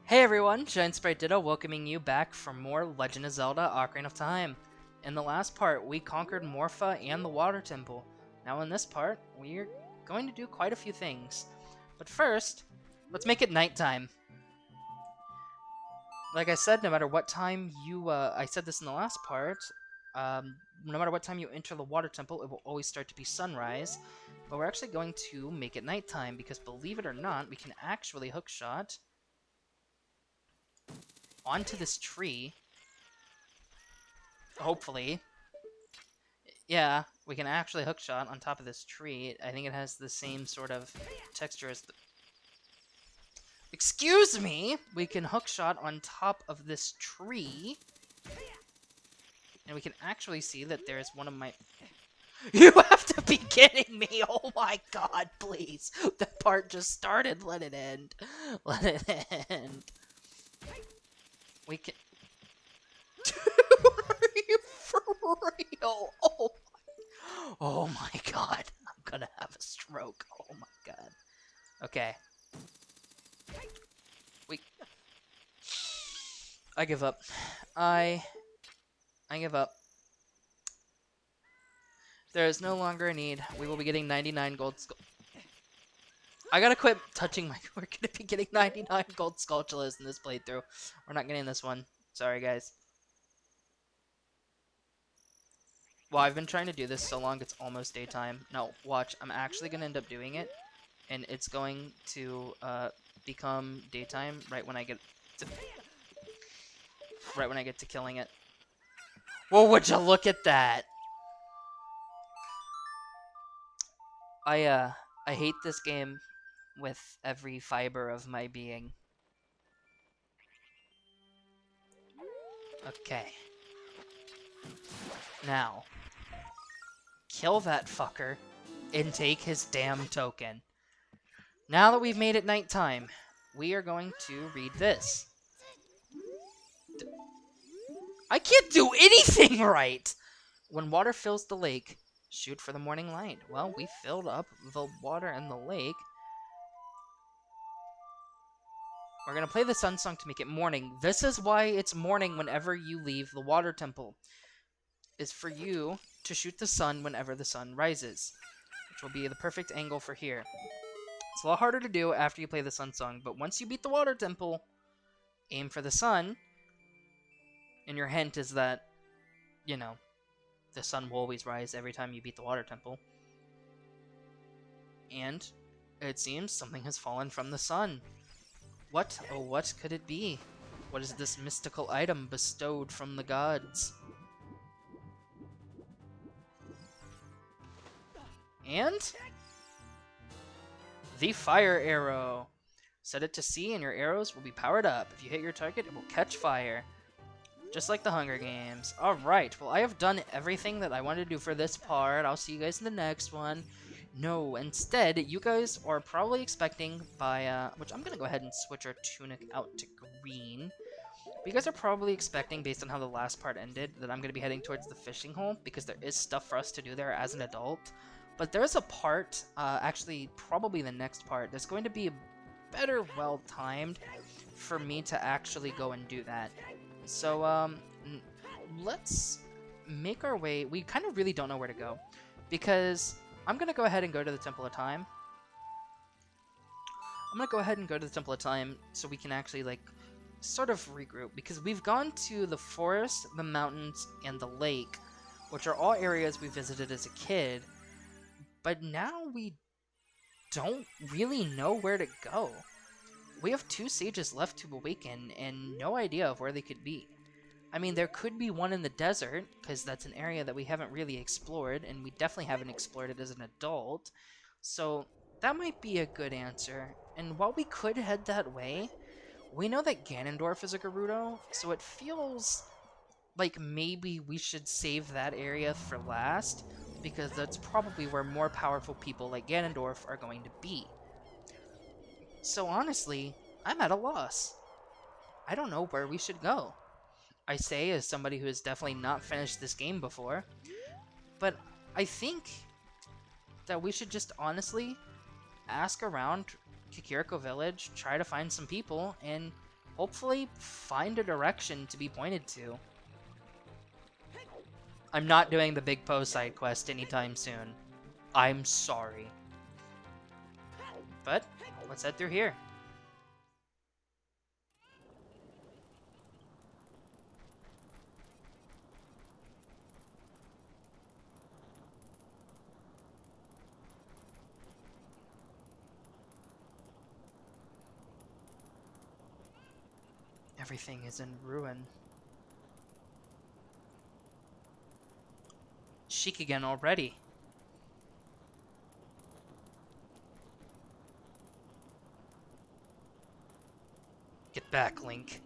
Hey everyone, ShinespriteDitto welcoming you back for more Legend of Zelda Ocarina of Time. In the last part, we conquered Morpha and the Water Temple. Now in this part, we're going to do quite a few things. But first, let's make it nighttime. Like I said, no matter what time you, I said this in the last part, no matter what time you enter the Water Temple, it will always start to be sunrise. But we're actually going to make it nighttime because believe it or not, we can actually hookshot onto this tree. Hopefully. Yeah, we can actually hookshot on top of this tree. I think it has the same sort of texture as the... Excuse me! We can hookshot on top of this tree. And we can actually see that there's one of my... You have to be kidding me! Oh my god, please! The part just started. Let it end. Let it end. We can... Are you for real? Oh my god. I'm gonna have a stroke. Oh my god. Okay. I give up. I give up. There is no longer a need. We will be getting 99 gold skull. I gotta quit touching my... We're gonna be getting 99 gold Skulltulas in this playthrough. We're not getting this one. Sorry, guys. Well, I've been trying to do this so long, it's almost daytime. No, watch. I'm actually gonna end up doing it. And it's going to become daytime right when I get to... Right when I get to killing it. Well, would you look at that? I hate this game with every fiber of my being. Okay. Now, kill that fucker and take his damn token. Now that we've made it nighttime, we are going to read this. I can't do anything right! When water fills the lake, shoot for the morning light. Well, we filled up the water in the lake. We're going to play the sun song to make it morning. This is why it's morning whenever you leave the water temple. Is for you to shoot the sun whenever the sun rises, which will be the perfect angle for here. It's a lot harder to do after you play the sun song, but once you beat the water temple, aim for the sun. And your hint is that, you know, the sun will always rise every time you beat the water temple. And it seems something has fallen from the sun. What? Oh, what could it be? What is this mystical item bestowed from the gods? And the fire arrow. Set it to C and your arrows will be powered up. If you hit your target, it will catch fire. Just like the Hunger Games. Alright, well I have done everything that I wanted to do for this part. I'll see you guys in the next one. No, instead, you guys are probably expecting by, which I'm gonna go ahead and switch our tunic out to green. But you guys are probably expecting, based on how the last part ended, that I'm gonna be heading towards the fishing hole, because there is stuff for us to do there as an adult. But there's a part, actually probably the next part, that's going to be better well-timed for me to actually go and do that. So, let's make our way. We kind of really don't know where to go, because I'm going to go ahead and go to the Temple of Time. I'm going to go ahead and go to the Temple of Time so we can actually, like, sort of regroup, because we've gone to the forest, the mountains, and the lake, which are all areas we visited as a kid, but now we don't really know where to go. We have 2 sages left to awaken, and no idea of where they could be. I mean, there could be one in the desert, because that's an area that we haven't really explored, and we definitely haven't explored it as an adult. So, that might be a good answer. And while we could head that way, we know that Ganondorf is a Gerudo, so it feels like maybe we should save that area for last, because that's probably where more powerful people like Ganondorf are going to be. So honestly, I'm at a loss. I don't know where we should go. I say as somebody who has definitely not finished this game before, but I think that we should just honestly ask around Kakariko Village, try to find some people, and hopefully find a direction to be pointed to. I'm not doing the Big Po side quest anytime soon. I'm sorry. But let's head through here. Everything is in ruin. Chic again already. Get back, Link.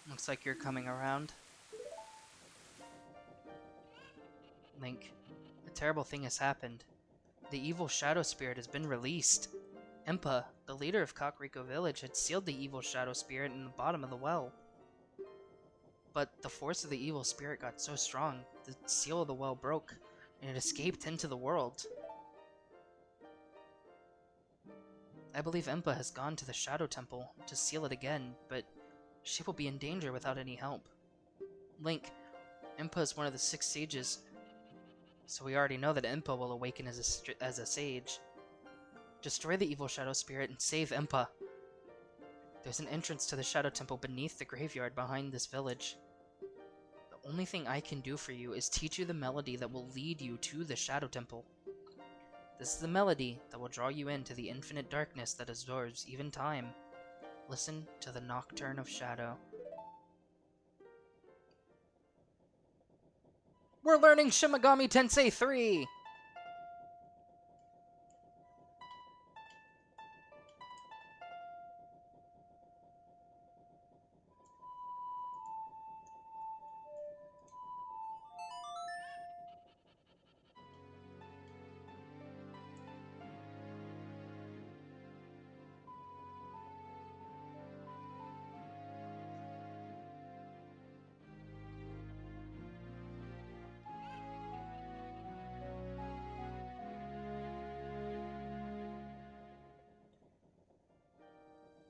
Looks like you're coming around. Link, a terrible thing has happened. The evil shadow spirit has been released. Impa, the leader of Kakariko Village, had sealed the evil shadow spirit in the bottom of the well. But the force of the evil spirit got so strong, the seal of the well broke, and it escaped into the world. I believe Impa has gone to the Shadow Temple to seal it again, but she will be in danger without any help. Link, Impa is one of the 6 sages, so we already know that Impa will awaken as a sage. Destroy the evil shadow spirit and save Impa. There's an entrance to the Shadow Temple beneath the graveyard behind this village. The only thing I can do for you is teach you the melody that will lead you to the Shadow Temple. This is the melody that will draw you into the infinite darkness that absorbs even time. Listen to the Nocturne of Shadow. We're learning Shin Megami Tensei 3!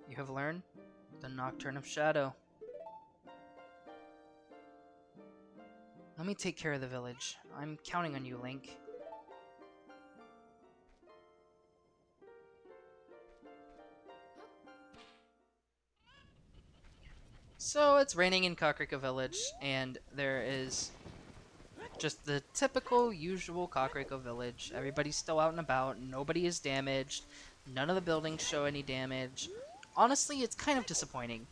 You have learned the Nocturne of Shadow. Let me take care of the village. I'm counting on you, Link. So it's raining in Kakariko Village, and there is just the typical, usual Kakariko Village. Everybody's still out and about, nobody is damaged, none of the buildings show any damage. Honestly, it's kind of disappointing,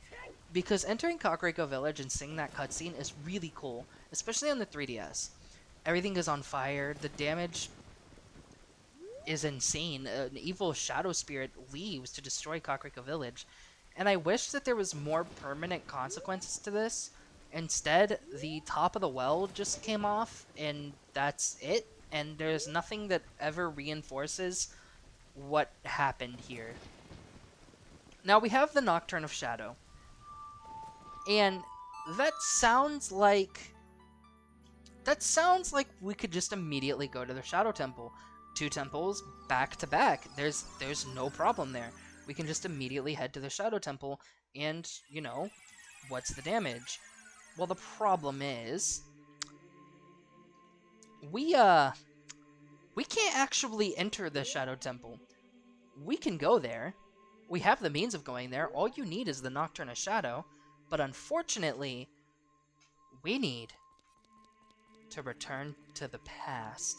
because entering Kakariko Village and seeing that cutscene is really cool, especially on the 3DS. Everything is on fire, the damage is insane. An evil shadow spirit leaves to destroy Kakariko Village, and I wish that there was more permanent consequences to this. Instead, the top of the well just came off, and that's it, and there's nothing that ever reinforces what happened here. Now we have the Nocturne of Shadow, and that sounds like we could just immediately go to the Shadow Temple. 2 temples back to back. There's no problem there. We can just immediately head to the Shadow Temple, and, you know, what's the damage? Well, the problem is we can't actually enter the Shadow Temple. We can go there, We have the means of going there. All you need is the Nocturne of Shadow. But unfortunately, we need to return to the past.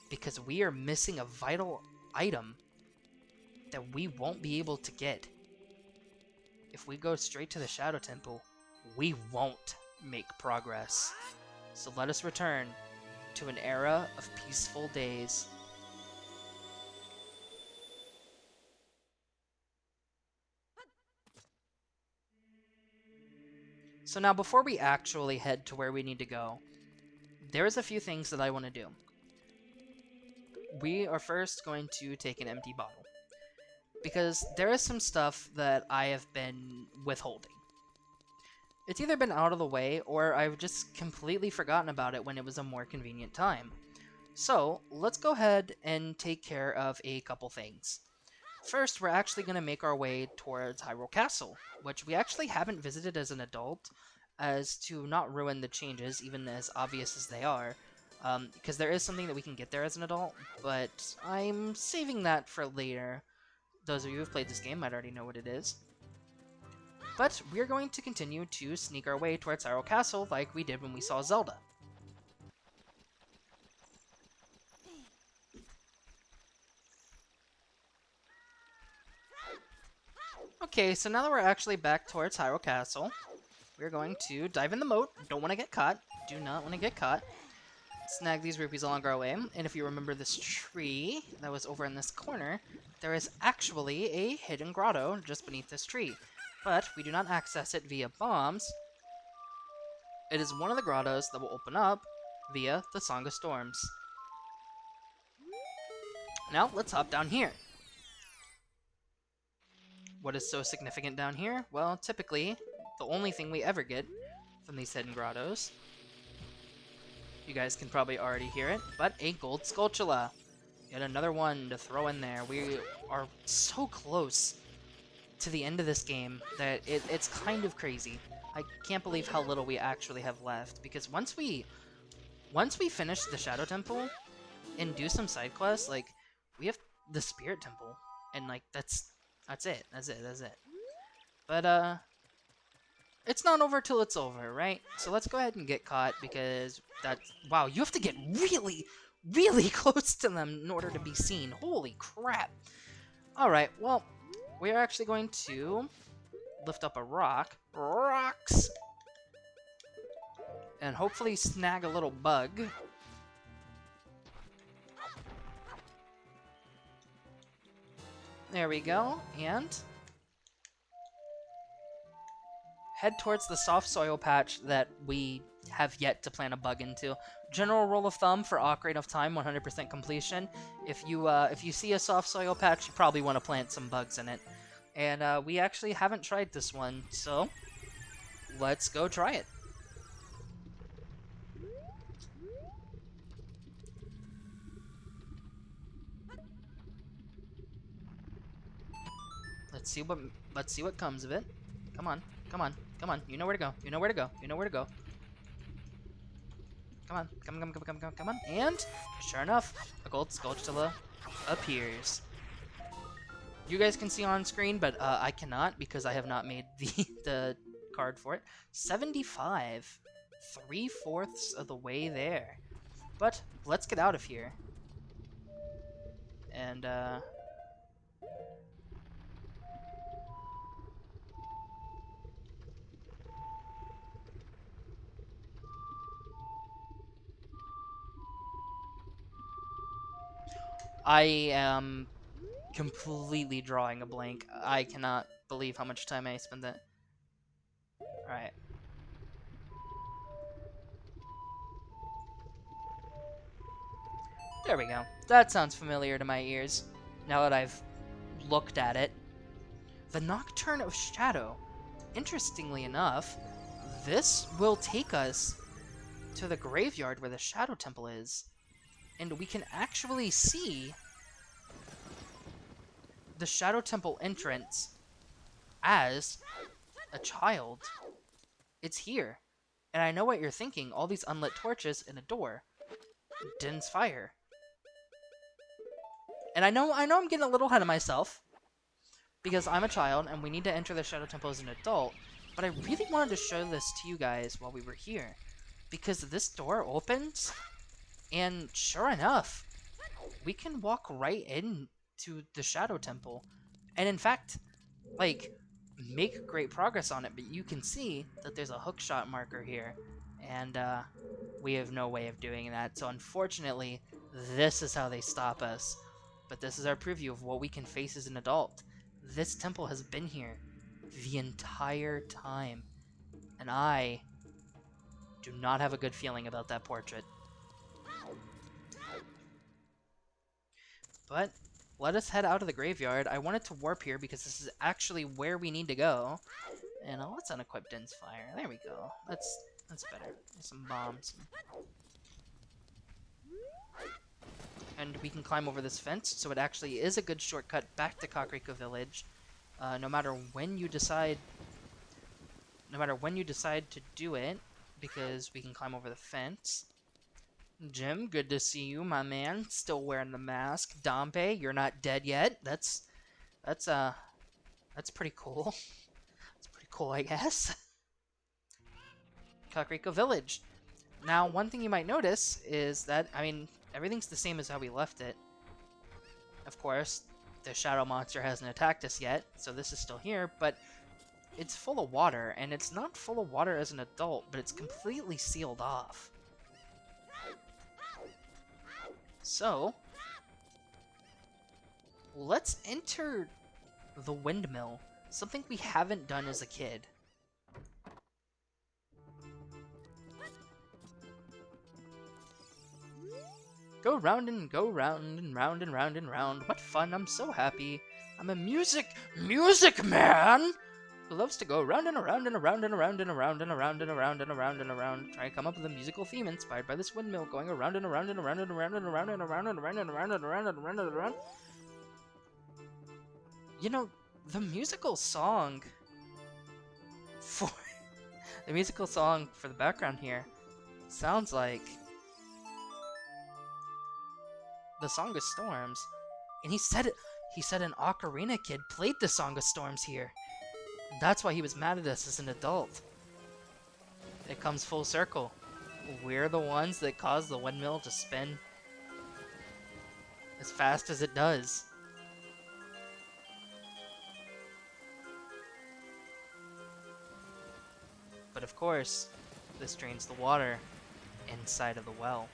Because we are missing a vital item that we won't be able to get. If we go straight to the Shadow Temple, we won't make progress. So let us return to an era of peaceful days. So now before we actually head to where we need to go, there's a few things that I want to do. We are first going to take an empty bottle, because there is some stuff that I have been withholding. It's either been out of the way, or I've just completely forgotten about it when it was a more convenient time. So, let's go ahead and take care of a couple things. First, we're actually going to make our way towards Hyrule Castle, which we actually haven't visited as an adult, as to not ruin the changes, even as obvious as they are. Because there is something that we can get there as an adult, but I'm saving that for later. Those of you who have played this game might already know what it is. But we're going to continue to sneak our way towards Hyrule Castle like we did when we saw Zelda. Okay, so now that we're actually back towards Hyrule Castle, we're going to dive in the moat. Don't want to get caught. Do not want to get caught. Snag these rupees along our way. And if you remember this tree that was over in this corner, there is actually a hidden grotto just beneath this tree. But we do not access it via bombs. It is one of the grottos that will open up via the Song of Storms. Now, let's hop down here. What is so significant down here? Well, typically, the only thing we ever get from these hidden grottos, you guys can probably already hear it, but a gold Skulltula. Yet another one to throw in there. We are so close to the end of this game that it's kind of crazy. I can't believe how little we actually have left, because once we finish the Shadow Temple and do some side quests, like, we have the Spirit Temple, and like that's it. But it's not over till it's over, right? So let's go ahead and get caught, because wow, you have to get really, really close to them in order to be seen. Holy crap. Alright, well, we're actually going to lift up a rock. Rocks! And hopefully snag a little bug. There we go, and head towards the soft soil patch that we have yet to plant a bug into. General rule of thumb for Ocarina of Time, 100% completion. If you see a soft soil patch, you probably want to plant some bugs in it. And we actually haven't tried this one, so let's go try it. Let's see what comes of it. Come on, come on, come on. You know where to go. You know where to go. You know where to go. Come on, come on. And sure enough, a gold Skulltula appears. You guys can see on screen, but I cannot because I have not made the card for it. 75, 3/4 of the way there. But let's get out of here. And I am completely drawing a blank. I cannot believe how much time I spent that. Alright. There we go. That sounds familiar to my ears, now that I've looked at it. The Nocturne of Shadow. Interestingly enough, this will take us to the graveyard where the Shadow Temple is. And we can actually see the Shadow Temple entrance as a child. It's here. And I know what you're thinking. All these unlit torches and a door. Din's fire. And I know I'm getting a little ahead of myself. because I'm a child and we need to enter the Shadow Temple as an adult, but I really wanted to show this to you guys while we were here, because this door opens, and sure enough, we can walk right into the Shadow Temple, and in fact, like, make great progress on it, but you can see that there's a hookshot marker here, and we have no way of doing that, so unfortunately, this is how they stop us. But this is our preview of what we can face as an adult. This temple has been here the entire time, and I do not have a good feeling about that portrait. But let us head out of the graveyard. I wanted to warp here because this is actually where we need to go. And let's unequip Din's Fire. There we go. That's better. There's some bombs. And we can climb over this fence, so it actually is a good shortcut back to Kakariko Village. No matter when you decide to do it, because we can climb over the fence. Jim, good to see you, my man. Still wearing the mask. Dompe, you're not dead yet. That's pretty cool. That's pretty cool, I guess. Kakariko Village. Now, one thing you might notice is that, I mean, everything's the same as how we left it. Of course, the shadow monster hasn't attacked us yet, so this is still here, but it's full of water, and it's not full of water as an adult, but it's completely sealed off. So, let's enter the windmill, something we haven't done as a kid. Go round and go round and round and round and round. What fun, I'm so happy. I'm a music man who loves to go round and around and around and around and around and around and around and around and around, trying to come up with a musical theme inspired by this windmill going around and around and around and around and around and around and around and around and around and around and around. You know, the musical song for the background here sounds like the Song of Storms, and he said an Ocarina kid played the Song of Storms here. And that's why he was mad at us as an adult. It comes full circle. We're the ones that caused the windmill to spin as fast as it does. But of course, this drains the water inside of the well.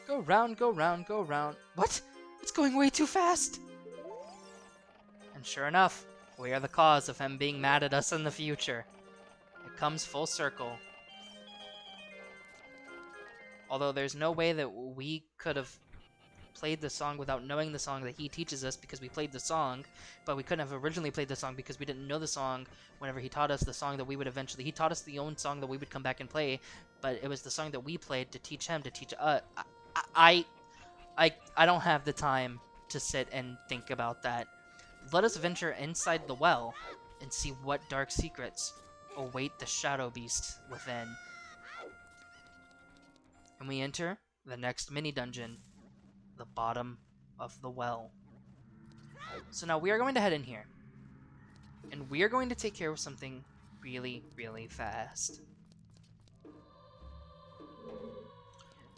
Go round, go round, go round. What? It's going way too fast! And sure enough, we are the cause of him being mad at us in the future. It comes full circle. Although there's no way that we could have played the song without knowing the song that he teaches us, because we played the song, but we couldn't have originally played the song because we didn't know the song whenever he taught us the song that we would eventually... He taught us the own song that we would come back and play, but it was the song that we played to teach him, to teach us. I don't have the time to sit and think about that. Let us venture inside the well and see what dark secrets await the shadow beast within. And we enter the next mini dungeon, the bottom of the well. So now we are going to head in here, and we are going to take care of something really, really fast.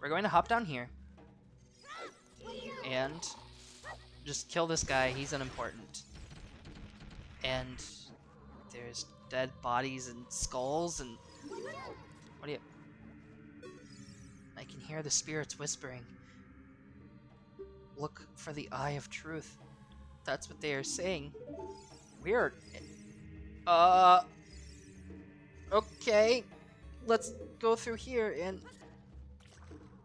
We're going to hop down here and just kill this guy. He's unimportant. And there's dead bodies and skulls and... What do you... I can hear the spirits whispering. Look for the Eye of Truth. That's what they are saying. Weird. Okay. Let's go through here and...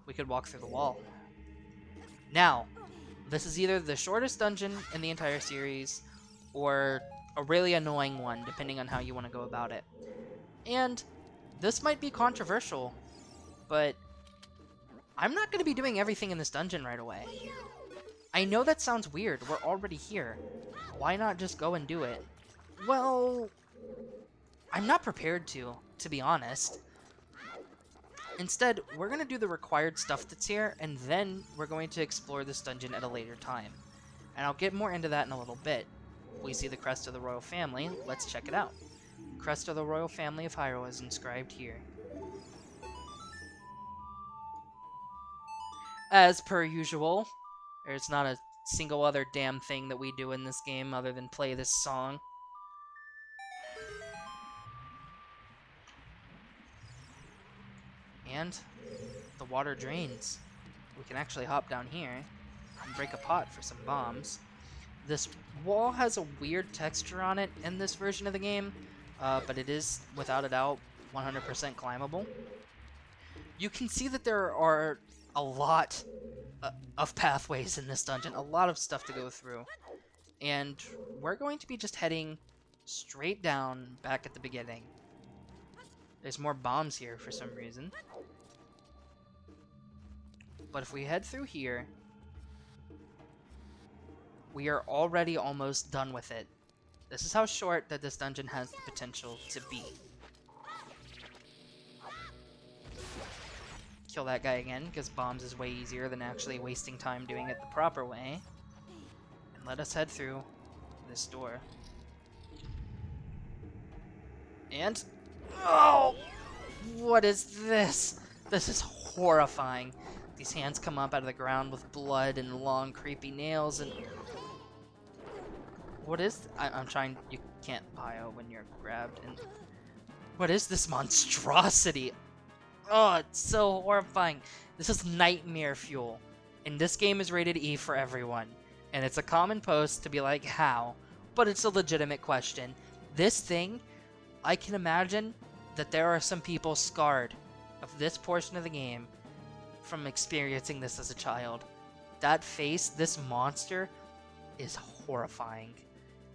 We could walk through the wall. Now, this is either the shortest dungeon in the entire series, or a really annoying one, depending on how you want to go about it. And this might be controversial, but I'm not going to be doing everything in this dungeon right away. I know that sounds weird, we're already here. Why not just go and do it? Well, I'm not prepared to be honest. Instead, we're going to do the required stuff that's here, and then we're going to explore this dungeon at a later time. And I'll get more into that in a little bit. We see the crest of the royal family. Let's check it out. Crest of the royal family of Hyrule is inscribed here. As per usual, there's not a single other damn thing that we do in this game other than play this song. And the water drains. We can actually hop down here and break a pot for some bombs. This wall has a weird texture on it in this version of the game, but it is, without a doubt, 100% climbable. You can see that there are a lot of pathways in this dungeon, a lot of stuff to go through. And we're going to be just heading straight down back at the beginning. There's more bombs here for some reason. But if we head through here, we are already almost done with it. This is how short that this dungeon has the potential to be. Kill that guy again, because bombs is way easier than actually wasting time doing it the proper way. And let us head through this door. And... oh! What is this? This is horrifying. These hands come up out of the ground with blood and long, creepy nails and... what is... I'm trying... you can't bio when you're grabbed. And what is this monstrosity? Oh, it's so horrifying. This is nightmare fuel. And this game is rated E for everyone. And it's a common post to be like, how? But it's a legitimate question. This thing, I can imagine that there are some people scarred of this portion of the game from experiencing this as a child. That face, this monster, is horrifying.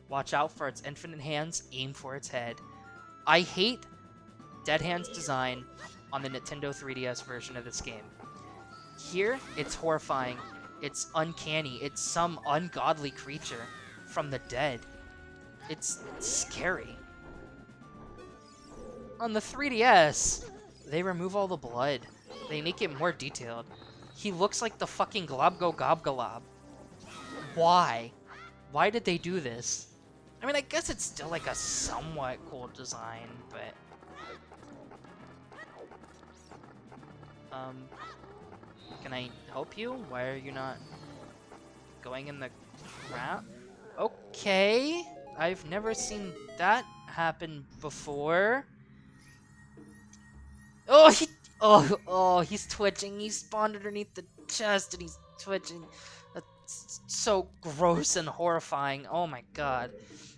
Watch out for its infinite hands, aim for its head. I hate Dead Hand's design on the Nintendo 3DS version of this game. Here, it's horrifying. It's uncanny. It's some ungodly creature from the dead. It's scary. On the 3DS, they remove all the blood. They make it more detailed. He looks like the fucking Globgo Gobgalob. Why? Why did they do this? I mean, I guess it's still like a somewhat cool design, but... can I help you? Why are you not going in the ground? Okay, I've never seen that happen before. Oh, he's twitching. He spawned underneath the chest and he's twitching. That's so gross and horrifying. Oh my god.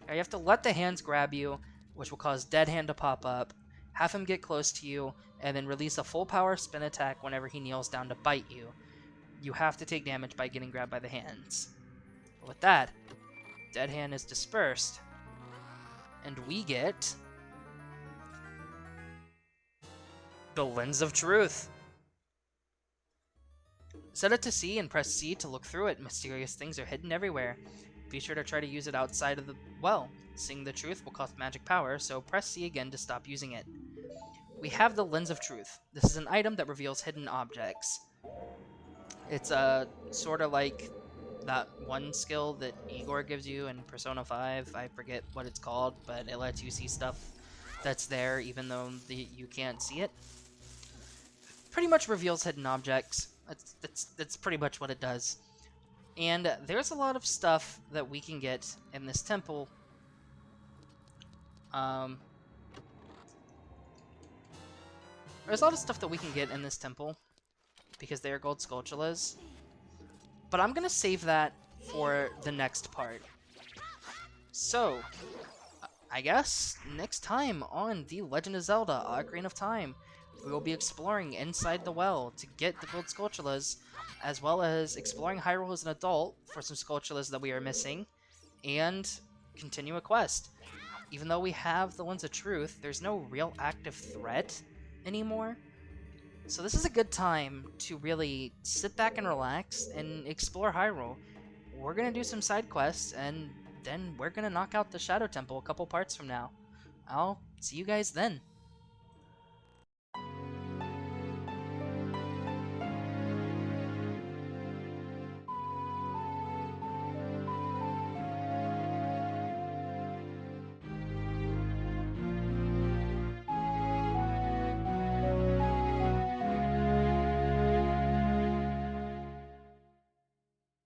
You have to let the hands grab you, which will cause Dead Hand to pop up, have him get close to you, and then release a full power spin attack whenever he kneels down to bite you. You have to take damage by getting grabbed by the hands. With that, Dead Hand is dispersed, and we get the Lens of Truth. Set it to C and press C to look through it. Mysterious things are hidden everywhere. Be sure to try to use it outside of the well. Seeing the truth will cost magic power, so press C again to stop using it. We have the Lens of Truth. This is an item that reveals hidden objects. It's sort of like that one skill that Igor gives you in Persona 5. I forget what it's called, but it lets you see stuff that's there even though you can't see it. Pretty much reveals hidden objects. That's pretty much what it does. And there's a lot of stuff that we can get in this temple. There's a lot of stuff that we can get in this temple because they are gold Skulltulas. But I'm gonna save that for the next part. So, I guess next time on The Legend of Zelda: Ocarina of Time, we will be exploring inside the well to get the gold Skulltulas, as well as exploring Hyrule as an adult for some Skulltulas that we are missing, and continue a quest. Even though we have the Lens of Truth, there's no real active threat anymore. So this is a good time to really sit back and relax and explore Hyrule. We're going to do some side quests, and then we're going to knock out the Shadow Temple a couple parts from now. I'll see you guys then.